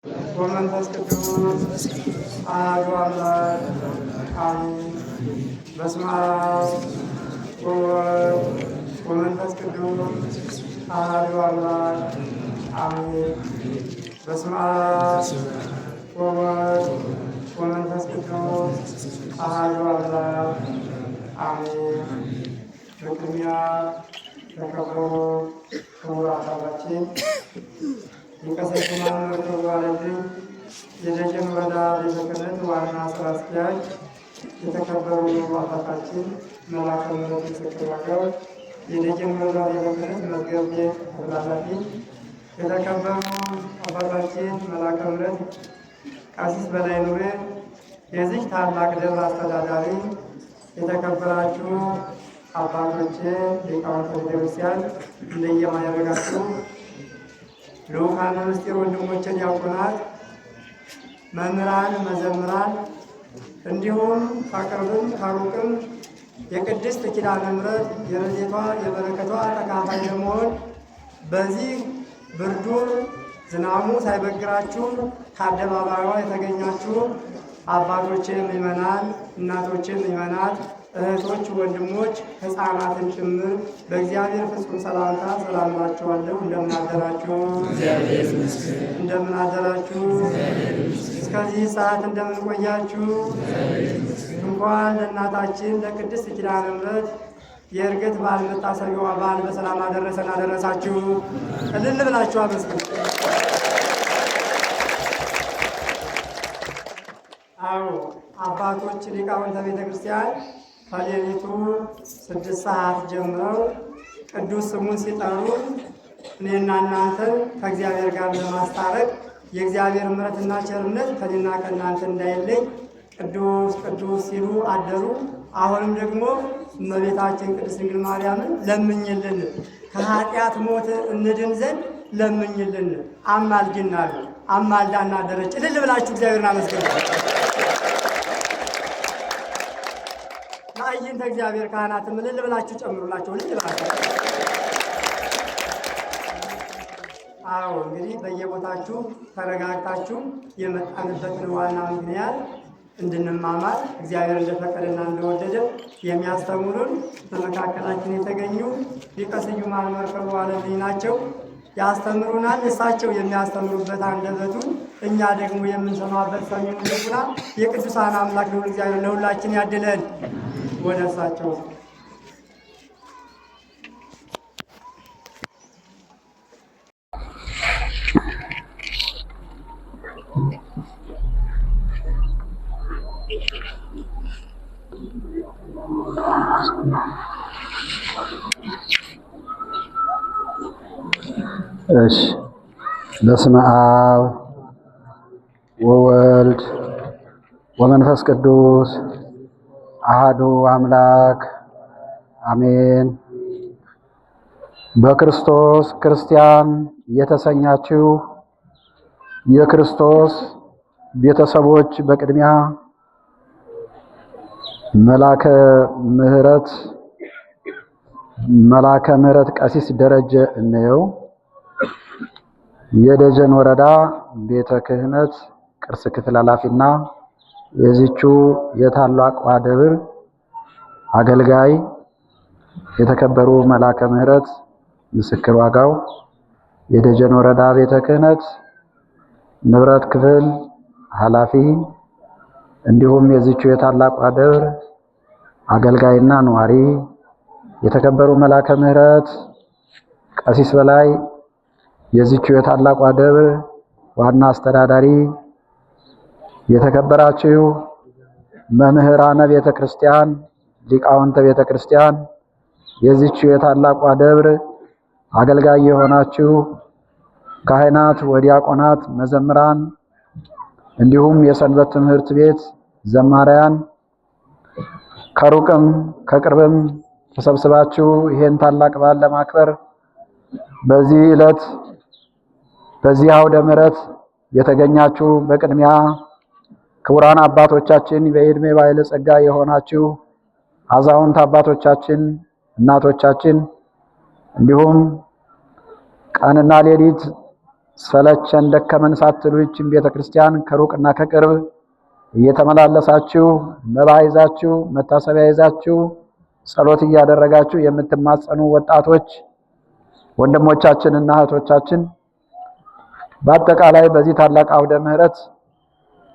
ወመንፈስ ቅዱስ አሐዱ አምላክ አሜን። በስመ አብ ወወልድ ወመንፈስ ቅዱስ አሐዱ አምላክ አሜን። በስመ አብ ወወልድ ወመንፈስ ቅዱስ አሐዱ አምላክ አሜን። በቅድሚያ ተከብሮ ክቡር አባታችን ሊቀ ሰይፉማን ተባለልኝ የደጀን ወረዳ ቤተ ክህነት ዋና ስራ አስኪያጅ፣ የተከበሩ አባታችን መላከ ምሕረት ምስክር ዋጋው የደጀን ወረዳ ቤተ ክህነት መዝገብ ቤት ኃላፊ፣ የተከበሩ አባታችን መላከ ምሕረት ቀሲስ በላይ ኑሬ የዚህ ታላቅ ደብር አስተዳዳሪ፣ የተከበራችሁ አባቶቼ ሊቃውንተ ቤተክርስቲያን እንደየማዕረጋችሁ፣ ልኡካነ ምስጢር ወንድሞቼ ዲያቆናት፣ መምህራን፣ መዘምራን እንዲሁም ከቅርብም ከሩቅም የቅድስት ኪዳነ ምሕረት የረድኤቷ የበረከቷ ተካፋይ ለመሆን በዚህ ብርዱ ዝናሙ ሳይበግራችሁ ከአደባባይዋ የተገኛችሁ አባቶቼ ምዕመናን፣ እናቶቼ ምዕመናት፣ እህቶች፣ ወንድሞች፣ ሕፃናትን ጭምር በእግዚአብሔር ፍጹም ሰላምታ ሰላም እላችኋለሁ። እንደምን አደራችሁ? እንደምን አደራችሁ? እስከዚህ ሰዓት እንደምን ቆያችሁ? እንኳን ለእናታችን ለቅድስት ኪዳነ ምሕረት የዕርገት በዓል መታሰቢያዋ በዓል በሰላም አደረሰን አደረሳችሁ። እልል ብላችሁ አመስግኑ። አዎ አባቶች ሊቃውንተ ቤተ ክርስቲያን ከሌሊቱ 6 ሰዓት ጀምረው ቅዱስ ስሙን ሲጠሩ እኔና እናንተን ከእግዚአብሔር ጋር ለማስታረቅ የእግዚአብሔር ምሕረትና ቸርነት ከእኔና ከእናንተ እንዳይለይ ቅዱስ ቅዱስ ሲሉ አደሩ። አሁንም ደግሞ እመቤታችን ቅድስት ድንግል ማርያምን ለምኝልን፣ ከኃጢአት ሞት እንድን ዘንድ ለምኝልን፣ አማልጅን አሉ። አማልዳና አደረች። እልል ብላችሁ እግዚአብሔርን አመስግኑ። ለአይንተ እግዚአብሔር ካህናትም እልል ብላችሁ ጨምሩላቸው። እልል ብላችሁ አዎ እንግዲህ በየቦታችሁ ተረጋግታችሁ የመጣንበትን ዋና ምክንያት እንድንማማር እግዚአብሔር እንደፈቀደና እንደወደደ የሚያስተምሩን በመካከላችን የተገኙ ሊቀ ስዩማን መርከቡ ዋለልኝ ናቸው። ያስተምሩናል። እሳቸው የሚያስተምሩበት አንደበቱን እኛ ደግሞ የምንሰማበት ሰሚውን ልቡና የቅዱሳን አምላክ ልዑል እግዚአብሔር ለሁላችን ያድለን። ወደ እሳቸው እሺ። በስመ አብ ወወልድ ወመንፈስ ቅዱስ አሐዱ አምላክ አሜን። በክርስቶስ ክርስቲያን የተሰኛችሁ የክርስቶስ ቤተሰቦች በቅድሚያ መላከ ምሕረት ቀሲስ ደረጀ እንየው የደጀን ወረዳ ቤተ ክህነት ቅርስ ክፍል ኃላፊና የዚቹ የታላቋ ደብር አገልጋይ፣ የተከበሩ መላከ ምሕረት ምስክር ዋጋው የደጀን ወረዳ ቤተ ክህነት ንብረት ክፍል ኃላፊ፣ እንዲሁም የዚቹ የታላቋ ደብር አገልጋይና ነዋሪ፣ የተከበሩ መላከ ምሕረት ቀሲስ በላይ የዚቹ የታላቋ ደብር ዋና አስተዳዳሪ፣ የተከበራችሁ መምህራነ ቤተ ክርስቲያን፣ ሊቃውንተ ቤተ ክርስቲያን፣ የዚቹ የታላቋ ደብር አገልጋይ የሆናችሁ ካህናት፣ ወዲያቆናት፣ መዘምራን እንዲሁም የሰንበት ትምህርት ቤት ዘማሪያን ከሩቅም ከቅርብም ተሰብስባችሁ ይሄን ታላቅ በዓል ለማክበር በዚህ ዕለት በዚህ አውደ ምሕረት የተገኛችሁ በቅድሚያ ክቡራን አባቶቻችን፣ በዕድሜ ባለጸጋ የሆናችሁ አዛውንት አባቶቻችን፣ እናቶቻችን እንዲሁም ቀንና ሌሊት ሰለቸን ደከመን ሳትሉ ይህችን ቤተክርስቲያን ከሩቅና ከቅርብ እየተመላለሳችሁ መባ ይዛችሁ መታሰቢያ ይዛችሁ ጸሎት እያደረጋችሁ የምትማጸኑ ወጣቶች ወንድሞቻችንና እህቶቻችን በአጠቃላይ በዚህ ታላቅ አውደ ምሕረት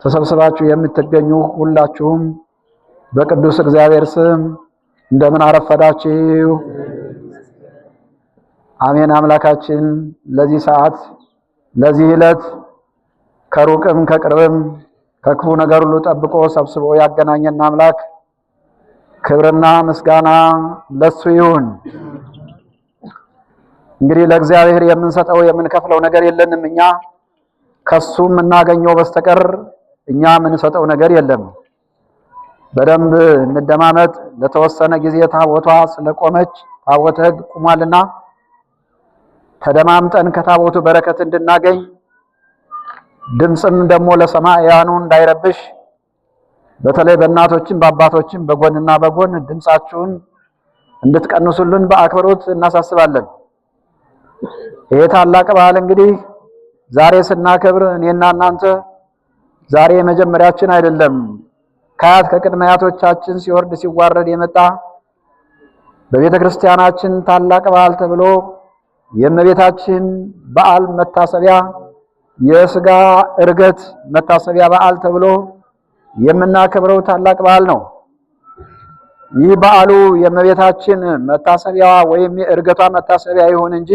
ተሰብስባችሁ የምትገኙ ሁላችሁም በቅዱስ እግዚአብሔር ስም እንደምን አረፈዳችሁ? አሜን። አምላካችን ለዚህ ሰዓት ለዚህ ዕለት ከሩቅም ከቅርብም ከክፉ ነገር ሁሉ ጠብቆ ሰብስቦ ያገናኘን አምላክ ክብርና ምስጋና ለሱ ይሁን። እንግዲህ ለእግዚአብሔር የምንሰጠው የምንከፍለው ነገር የለንም። እኛ ከሱ የምናገኘው በስተቀር እኛ የምንሰጠው ነገር የለም። በደንብ እንደማመጥ። ለተወሰነ ጊዜ ታቦቷ ስለቆመች ታቦተ ሕግ ቁሟልና ተደማምጠን ከታቦቱ በረከት እንድናገኝ ድምፅም ደግሞ ለሰማያኑ እንዳይረብሽ በተለይ በእናቶችም በአባቶችም በጎንና በጎን ድምፃችሁን እንድትቀንሱልን በአክብሮት እናሳስባለን። ይሄ ታላቅ በዓል እንግዲህ ዛሬ ስናከብር እኔና እናንተ ዛሬ የመጀመሪያችን አይደለም። ከአያት ከቅድመ አያቶቻችን ሲወርድ ሲዋረድ የመጣ በቤተ ክርስቲያናችን ታላቅ በዓል ተብሎ የእመቤታችን በዓል መታሰቢያ የሥጋ ዕርገት መታሰቢያ በዓል ተብሎ የምናከብረው ታላቅ በዓል ነው። ይህ በዓሉ የእመቤታችን መታሰቢያ ወይም የዕርገቷ መታሰቢያ ይሁን እንጂ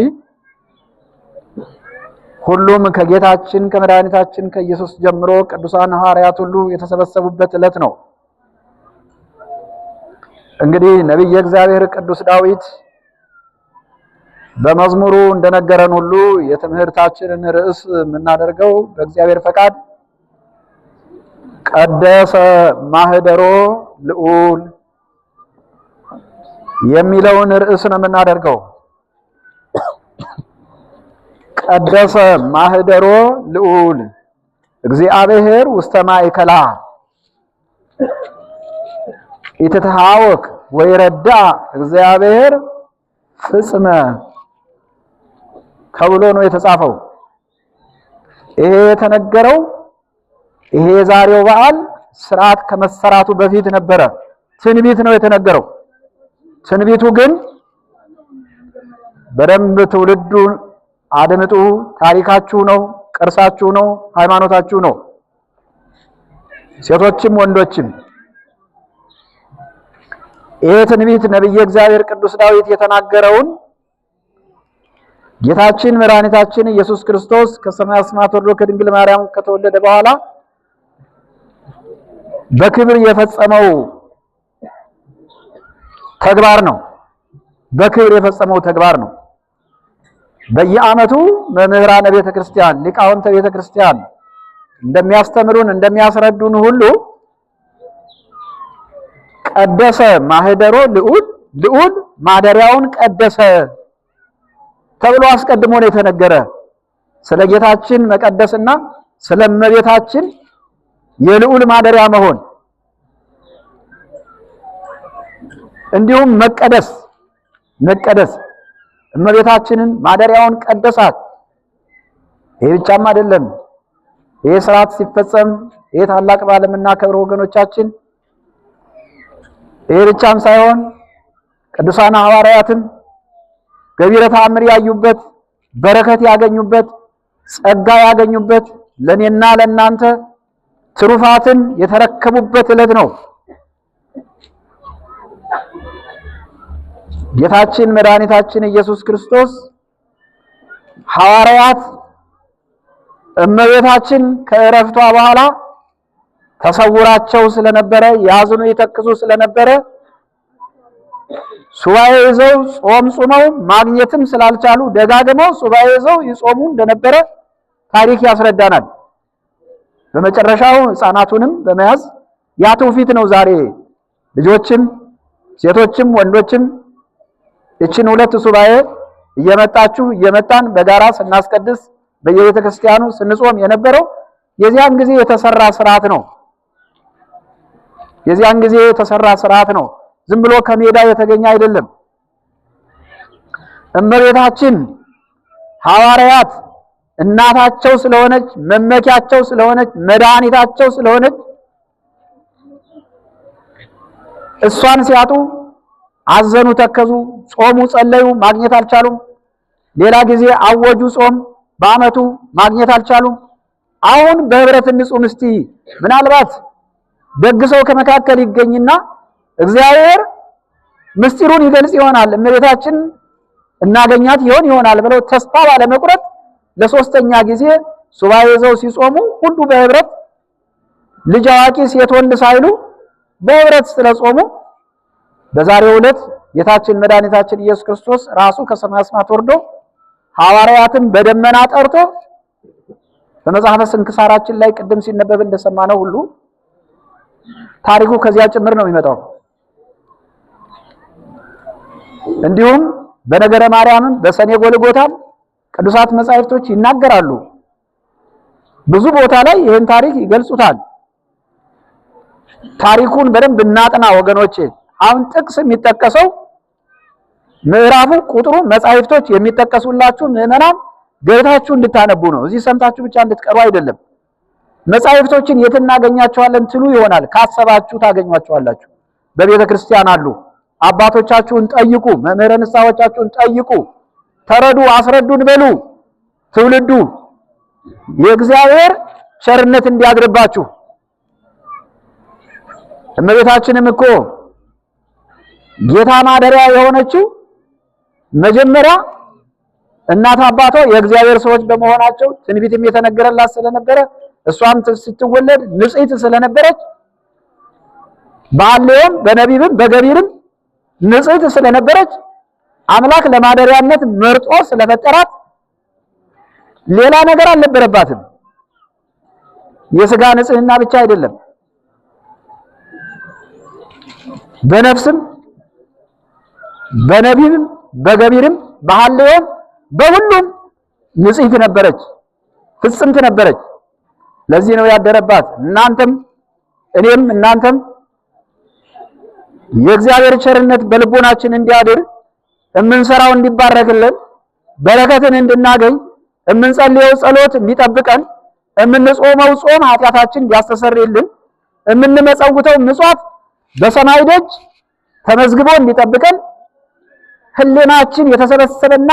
ሁሉም ከጌታችን ከመድኃኒታችን ከኢየሱስ ጀምሮ ቅዱሳን ሐዋርያት ሁሉ የተሰበሰቡበት ዕለት ነው። እንግዲህ ነቢየ እግዚአብሔር ቅዱስ ዳዊት በመዝሙሩ እንደነገረን ሁሉ የትምህርታችንን ርዕስ የምናደርገው በእግዚአብሔር ፈቃድ ቀደሰ ማህደሮ ልዑል የሚለውን ርዕስ ነው የምናደርገው። ቀደሰ ማህደሮ ልዑል እግዚአብሔር ውስተ ማእከላ ኢትትሃወክ ወይረዳ እግዚአብሔር ፍጽመ ተብሎ ነው የተጻፈው። ይሄ የተነገረው ይሄ የዛሬው በዓል ስርዓት ከመሰራቱ በፊት ነበረ። ትንቢት ነው የተነገረው። ትንቢቱ ግን በደንብ ትውልዱን አድምጡ፣ ታሪካችሁ ነው፣ ቅርሳችሁ ነው፣ ሃይማኖታችሁ ነው። ሴቶችም ወንዶችም ይሄ ትንቢት ነቢየ እግዚአብሔር ቅዱስ ዳዊት የተናገረውን ጌታችን መድኃኒታችን ኢየሱስ ክርስቶስ ከሰማየ ሰማያት ወርዶ ከድንግል ማርያም ከተወለደ በኋላ በክብር የፈጸመው ተግባር ነው። በክብር የፈጸመው ተግባር ነው። በየዓመቱ መምህራነ ቤተ ክርስቲያን ሊቃውንተ ቤተ ክርስቲያን እንደሚያስተምሩን እንደሚያስረዱን ሁሉ ቀደሰ ማህደሮ ልዑል ልዑል ማደሪያውን ቀደሰ ተብሎ አስቀድሞ ነው የተነገረ። ስለ ጌታችን መቀደስና ስለ እመቤታችን የልዑል ማደሪያ መሆን እንዲሁም መቀደስ እመቤታችንን ማደሪያውን ቀደሳት። ይሄ ብቻም አይደለም። ይሄ ስርዓት ሲፈጸም ይሄ ታላቅ በዓል የምናከብረው ወገኖቻችን ይሄ ብቻም ሳይሆን ቅዱሳን ሐዋርያትም ገቢረ ተአምር ያዩበት፣ በረከት ያገኙበት፣ ጸጋ ያገኙበት፣ ለኔና ለናንተ ትሩፋትን የተረከቡበት ዕለት ነው። ጌታችን መድኃኒታችን ኢየሱስ ክርስቶስ ሐዋርያት እመቤታችን ከዕረፍቷ በኋላ ተሰውራቸው ስለነበረ ያዝኑ ይተክዙ ስለነበረ ሱባኤ ይዘው ጾም ጾመው ማግኘትም ስላልቻሉ ደጋግመው ሱባኤ ይዘው ይጾሙ እንደነበረ ታሪክ ያስረዳናል። በመጨረሻው ሕፃናቱንም በመያዝ ያ ትውፊት ነው። ዛሬ ልጆችም ሴቶችም ወንዶችም እችን ሁለት ሱባኤ እየመጣን በጋራ ስናስቀድስ በየቤተ ክርስቲያኑ ስንጾም የነበረው የዚያን ጊዜ የተሰራ ስርዓት ነው። የዚያን ጊዜ የተሰራ ስርዓት ነው። ዝም ብሎ ከሜዳ የተገኘ አይደለም። እመቤታችን ሐዋርያት እናታቸው ስለሆነች፣ መመኪያቸው ስለሆነች፣ መድኃኒታቸው ስለሆነች እሷን ሲያጡ አዘኑ፣ ተከዙ፣ ጾሙ፣ ጸለዩ፣ ማግኘት አልቻሉም። ሌላ ጊዜ አወጁ ጾም፣ በዓመቱ ማግኘት አልቻሉም። አሁን በህብረት እንጹም እስቲ። ምናልባት ደግ ሰው ከመካከል ይገኝና እግዚአብሔር ምስጢሩን ይገልጽ ይሆናል፣ እመቤታችን እናገኛት ይሆናል ብለው ተስፋ ባለመቁረጥ ለሶስተኛ ጊዜ ሱባኤ ይዘው ሲጾሙ ሁሉ በህብረት ልጅ አዋቂ ሴት ወንድ ሳይሉ በህብረት ስለጾሙ በዛሬው ዕለት ጌታችን መድኃኒታችን ኢየሱስ ክርስቶስ ራሱ ከሰማየ ሰማያት ወርዶ ሐዋርያትን በደመና ጠርቶ በመጽሐፈ ስንክሳራችን ላይ ቅድም ሲነበብ እንደሰማነው ሁሉ ታሪኩ ከዚያ ጭምር ነው የሚመጣው። እንዲሁም በነገረ ማርያምም በሰኔ ጎልጎታም ቅዱሳት መጻሕፍቶች ይናገራሉ። ብዙ ቦታ ላይ ይህን ታሪክ ይገልጹታል። ታሪኩን በደንብ እናጥና ወገኖቼ። አሁን ጥቅስ የሚጠቀሰው ምዕራፉ፣ ቁጥሩ፣ መጻሕፍቶች የሚጠቀሱላችሁ ምዕመናን ገብታችሁ እንድታነቡ ነው። እዚህ ሰምታችሁ ብቻ እንድትቀሩ አይደለም። መጻሕፍቶችን የት እናገኛቸዋለን ትሉ ይሆናል። ካሰባችሁ ታገኟቸዋላችሁ። በቤተ ክርስቲያን አሉ። አባቶቻችሁን ጠይቁ፣ መምህረ ንስሐዎቻችሁን ጠይቁ፣ ተረዱ፣ አስረዱን በሉ። ትውልዱ የእግዚአብሔር ቸርነት እንዲያድርባችሁ። እመቤታችንም እኮ ጌታ ማደሪያ የሆነችው መጀመሪያ እናት አባቷ የእግዚአብሔር ሰዎች በመሆናቸው ትንቢትም የተነገረላት ስለነበረ እሷም ስትወለድ ንጽሕት ስለነበረች በአሌዮም በነቢብም በገቢርም ንጽሕት ስለነበረች አምላክ ለማደሪያነት መርጦ ስለፈጠራት ሌላ ነገር አልነበረባትም። የሥጋ ንጽሕና ብቻ አይደለም፣ በነፍስም በነቢብም በገቢርም በሐሌዮም በሁሉም ንጽሕት ነበረች፣ ፍጽምት ነበረች። ለዚህ ነው ያደረባት። እናንተም እኔም እናንተም የእግዚአብሔር ቸርነት በልቦናችን እንዲያድር፣ የምንሰራው እንዲባረክልን፣ በረከትን እንድናገኝ፣ የምንጸልየው ጸሎት እንዲጠብቀን፣ የምንጾመው ጾም ኃጢአታችን እንዲያስተሰርይልን፣ የምንመጸውተው ምጽዋት በሰማይ ደጅ ተመዝግቦ እንዲጠብቀን ሕሊናችን የተሰበሰበና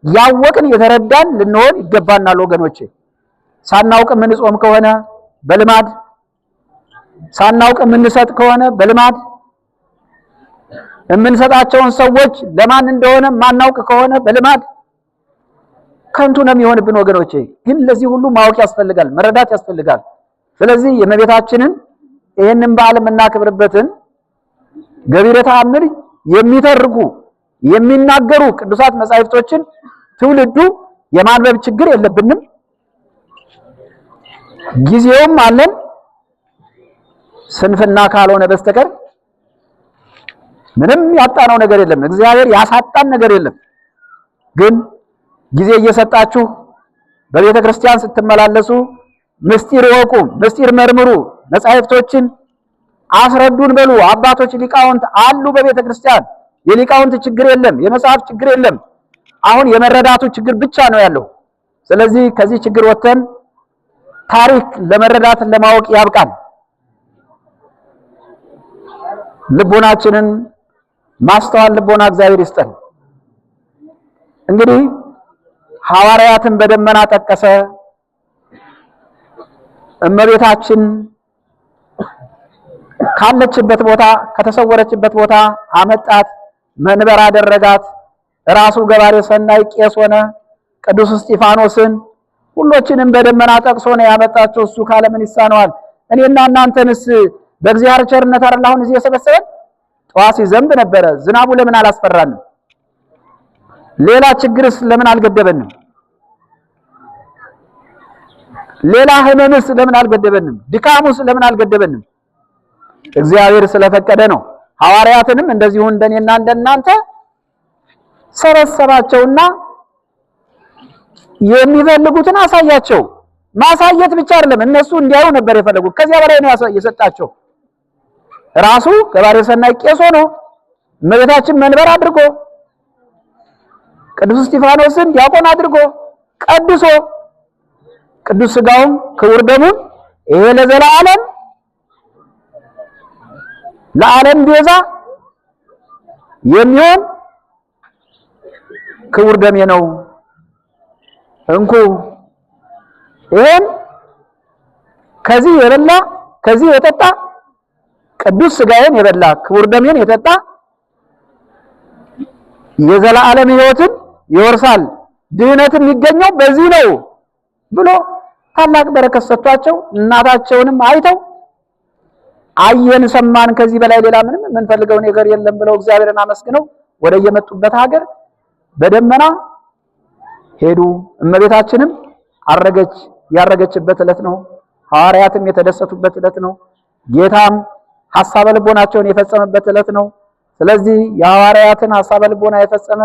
ያወቅን የተረዳን ልንሆን ይገባናል ወገኖቼ። ሳናውቅ የምንጾም ከሆነ በልማድ፣ ሳናውቅ የምንሰጥ ከሆነ በልማድ፣ የምንሰጣቸውን ሰዎች ለማን እንደሆነ ማናውቅ ከሆነ በልማድ ከንቱ ነው የሚሆንብን ወገኖቼ። ግን ለዚህ ሁሉ ማወቅ ያስፈልጋል፣ መረዳት ያስፈልጋል። ስለዚህ የእመቤታችንን ይህንን በዓል የምናከብርበትን ገቢረ ተአምር የሚተርኩ የሚናገሩ ቅዱሳት መጻሕፍቶችን ትውልዱ የማንበብ ችግር የለብንም። ጊዜውም አለን። ስንፍና ካልሆነ በስተቀር ምንም ያጣነው ነገር የለም። እግዚአብሔር ያሳጣን ነገር የለም። ግን ጊዜ እየሰጣችሁ በቤተ ክርስቲያን ስትመላለሱ ምስጢር እወቁ፣ ምስጢር መርምሩ፣ መጻሕፍቶችን አስረዱን በሉ። አባቶች ሊቃውንት አሉ በቤተ ክርስቲያን። የሊቃውንት ችግር የለም፣ የመጽሐፍ ችግር የለም። አሁን የመረዳቱ ችግር ብቻ ነው ያለው። ስለዚህ ከዚህ ችግር ወጥተን ታሪክ ለመረዳት ለማወቅ ያብቃል። ልቦናችንን ማስተዋል ልቦና እግዚአብሔር ይስጠን። እንግዲህ ሐዋርያትን በደመና ጠቀሰ። እመቤታችን ካለችበት ቦታ ከተሰወረችበት ቦታ አመጣት፣ መንበር አደረጋት። ራሱ ገባሬ ሰናይ ቄስ ሆነ። ቅዱስ እስጢፋኖስን ሁሎችንም በደመና ጠቅሶ ነው ያመጣቸው። እሱ ካለ ምን ይሳነዋል? እኔና እናንተንስ በእግዚአብሔር ቸርነት አይደል አሁን እዚህ የሰበሰበን? ጠዋት ሲዘንብ ነበረ። ዝናቡ ለምን አላስፈራንም? ሌላ ችግርስ ለምን አልገደበንም? ሌላ ህመምስ ለምን አልገደበንም? ድካሙስ ለምን አልገደበንም? እግዚአብሔር ስለፈቀደ ነው። ሐዋርያትንም እንደዚሁ እንደኔና እንደናንተ ሰበሰባቸውና የሚፈልጉትን አሳያቸው። ማሳየት ብቻ አይደለም፣ እነሱ እንዲያዩ ነበር የፈለጉት። ከዚያ በላይ ነው የሰጣቸው። ራሱ ገባሬ ሰናይ ቄስ ሆኖ እመቤታችን መንበር አድርጎ ቅዱስ እስጢፋኖስን ዲያቆን አድርጎ ቀድሶ ቅዱስ ሥጋውን ክቡር ደሙን ይሄ ለዘላለም ለዓለም ቤዛ የሚሆን ክቡር ደሜ ነው እንኩ ይሄን ከዚህ የበላ ከዚህ የጠጣ ቅዱስ ሥጋዬን የበላ ክቡር ደሜን የጠጣ የዘላለም ሕይወትን ይወርሳል፣ ድህነትም የሚገኘው በዚህ ነው ብሎ ታላቅ በረከት ሰጥቷቸው እናታቸውንም አይተው አየን ሰማን ከዚህ በላይ ሌላ ምንም የምንፈልገው ነገር የለም ብለው እግዚአብሔርን አመስግነው ወደ የመጡበት ሀገር በደመና ሄዱ። እመቤታችንም አረገች። ያረገችበት ዕለት ነው። ሐዋርያትም የተደሰቱበት ዕለት ነው። ጌታም ሐሳበ ልቦናቸውን የፈጸመበት ዕለት ነው። ስለዚህ የሐዋርያትን ሐሳበ ልቦና የፈጸመ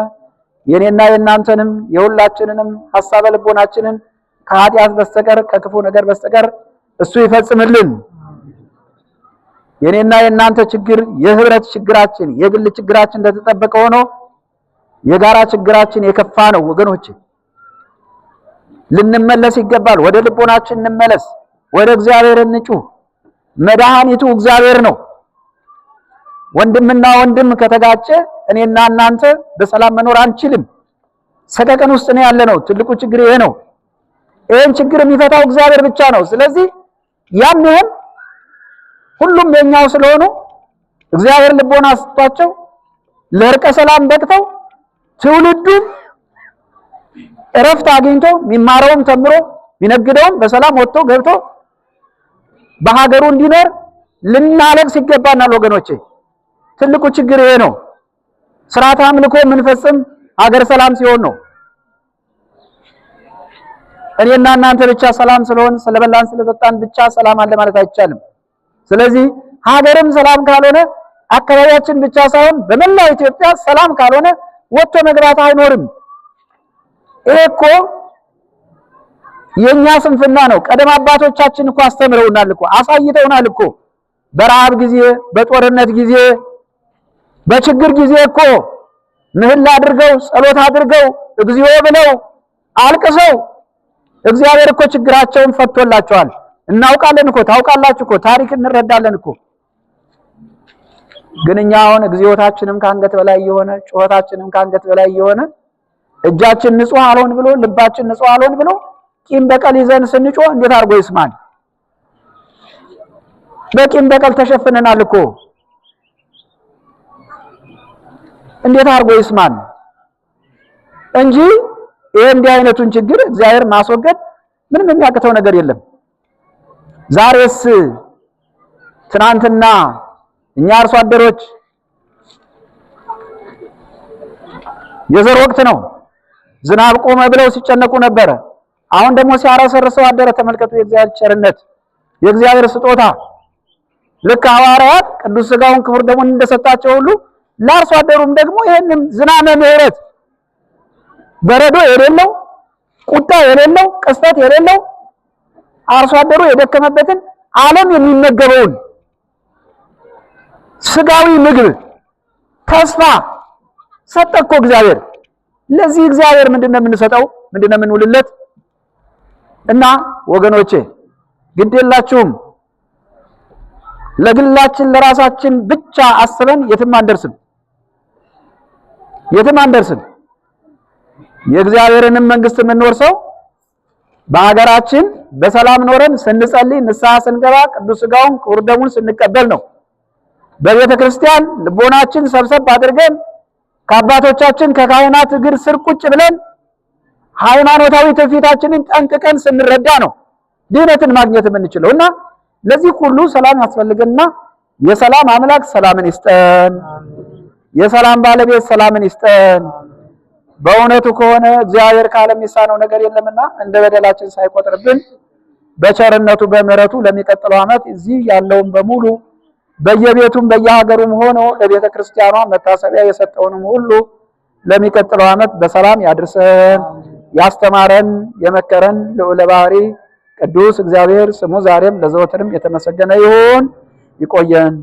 የኔና የእናንተንም የሁላችንንም ሐሳበ ልቦናችንን ከኃጢአት በስተቀር ከክፉ ነገር በስተቀር እሱ ይፈጽምልን። የኔና የእናንተ ችግር የህብረት ችግራችን የግል ችግራችን እንደተጠበቀ ሆኖ የጋራ ችግራችን የከፋ ነው። ወገኖች ልንመለስ ይገባል። ወደ ልቦናችን እንመለስ። ወደ እግዚአብሔር እንጩህ። መድኃኒቱ እግዚአብሔር ነው። ወንድምና ወንድም ከተጋጨ እኔና እናንተ በሰላም መኖር አንችልም። ሰቀቀን ውስጥ ነው ያለነው። ትልቁ ችግር ይሄ ነው። ይሄን ችግር የሚፈታው እግዚአብሔር ብቻ ነው። ስለዚህ ያም ይሄም ሁሉም የኛው ስለሆኑ እግዚአብሔር ልቦና ሰጥቷቸው ለእርቀ ሰላም በቅተው ትውልዱም እረፍት አግኝቶ የሚማረውም ተምሮ የሚነግደውም በሰላም ወጥቶ ገብቶ በሀገሩ እንዲኖር ልናለቅስ ይገባናል ወገኖቼ። ትልቁ ችግር ይሄ ነው። ስርዓተ አምልኮ የምንፈጽም ሀገር ሰላም ሲሆን ነው። እኔና እናንተ ብቻ ሰላም ስለሆን ስለበላን ስለጠጣን ብቻ ሰላም አለ ማለት አይቻልም። ስለዚህ ሀገርም ሰላም ካልሆነ አካባቢያችን ብቻ ሳይሆን በመላው ኢትዮጵያ ሰላም ካልሆነ ወጥቶ መግባት አይኖርም። ይሄ እኮ የኛ ስንፍና ነው። ቀደም አባቶቻችን እኮ አስተምረውናል እኮ አሳይተውናል እኮ በረሃብ ጊዜ፣ በጦርነት ጊዜ፣ በችግር ጊዜ እኮ ምህላ አድርገው ጸሎት አድርገው እግዚኦ ብለው አልቅሰው እግዚአብሔር እኮ ችግራቸውን ፈቶላቸዋል። እናውቃለን እኮ ታውቃላችሁ እኮ ታሪክ እንረዳለን እኮ። ግን እኛ አሁን እግዚኦታችንም ከአንገት በላይ የሆነ ጩኸታችንም ከአንገት በላይ የሆነ እጃችን ንጹህ አልሆን ብሎ ልባችን ንጹህ አልሆን ብሎ ቂም በቀል ይዘን ስንጮህ እንዴት አድርጎ ይስማል? በቂም በቀል ተሸፍነናል እኮ እንዴት አድርጎ ይስማል? እንጂ ይሄ እንዲህ አይነቱን ችግር እግዚአብሔር ማስወገድ ምንም የሚያቅተው ነገር የለም። ዛሬስ ትናንትና እኛ አርሶ አደሮች የዘር ወቅት ነው ዝናብ ቆመ ብለው ሲጨነቁ ነበረ። አሁን ደግሞ ሲያረሰርሰው አደረ። ተመልከቱ የእግዚአብሔር ቸርነት የእግዚአብሔር ስጦታ። ልክ ሐዋርያት ቅዱስ ሥጋውን ክቡር ደሙን እንደሰጣቸው ሁሉ ለአርሶ አደሩም ደግሞ ይሄንን ዝናመ ምሕረት በረዶ የሌለው ቁጣ የሌለው ቅስፈት የሌለው አርሶ አደሩ የደከመበትን ዓለም የሚመገበውን ስጋዊ ምግብ ተስፋ ሰጠኮ እግዚአብሔር። ለዚህ እግዚአብሔር ምንድነው የምንሰጠው? ምንድነው የምንውልለት? እና ወገኖቼ ግድ የላችሁም ለግላችን ለራሳችን ብቻ አስበን የትም አንደርስም፣ የትም አንደርስም። የእግዚአብሔርንም መንግስት የምንወርሰው በሀገራችን በሰላም ኖረን ስንጸልይ ንስሐ ስንገባ ቅዱስ ሥጋውን ክቡር ደሙን ስንቀበል ነው። በቤተ ክርስቲያን ልቦናችን ሰብሰብ አድርገን ከአባቶቻችን ከካህናት እግር ስር ቁጭ ብለን ሃይማኖታዊ ትውፊታችንን ጠንቅቀን ስንረዳ ነው ድህነትን ማግኘት የምንችለው። እና ለዚህ ሁሉ ሰላም ያስፈልገንና የሰላም አምላክ ሰላምን ይስጠን፣ የሰላም ባለቤት ሰላምን ይስጠን። በእውነቱ ከሆነ እግዚአብሔር ካለም የሚሳነው ነገር የለምና እንደ በደላችን ሳይቆጥርብን በቸርነቱ በምሕረቱ ለሚቀጥለው ዓመት እዚህ ያለውን በሙሉ በየቤቱም በየሀገሩም ሆኖ ለቤተ ክርስቲያኗ መታሰቢያ የሰጠውንም ሁሉ ለሚቀጥለው ዓመት በሰላም ያድርሰን። ያስተማረን የመከረን ልዑለ ባሕሪ ቅዱስ እግዚአብሔር ስሙ ዛሬም ለዘወትርም የተመሰገነ ይሁን። ይቆየን።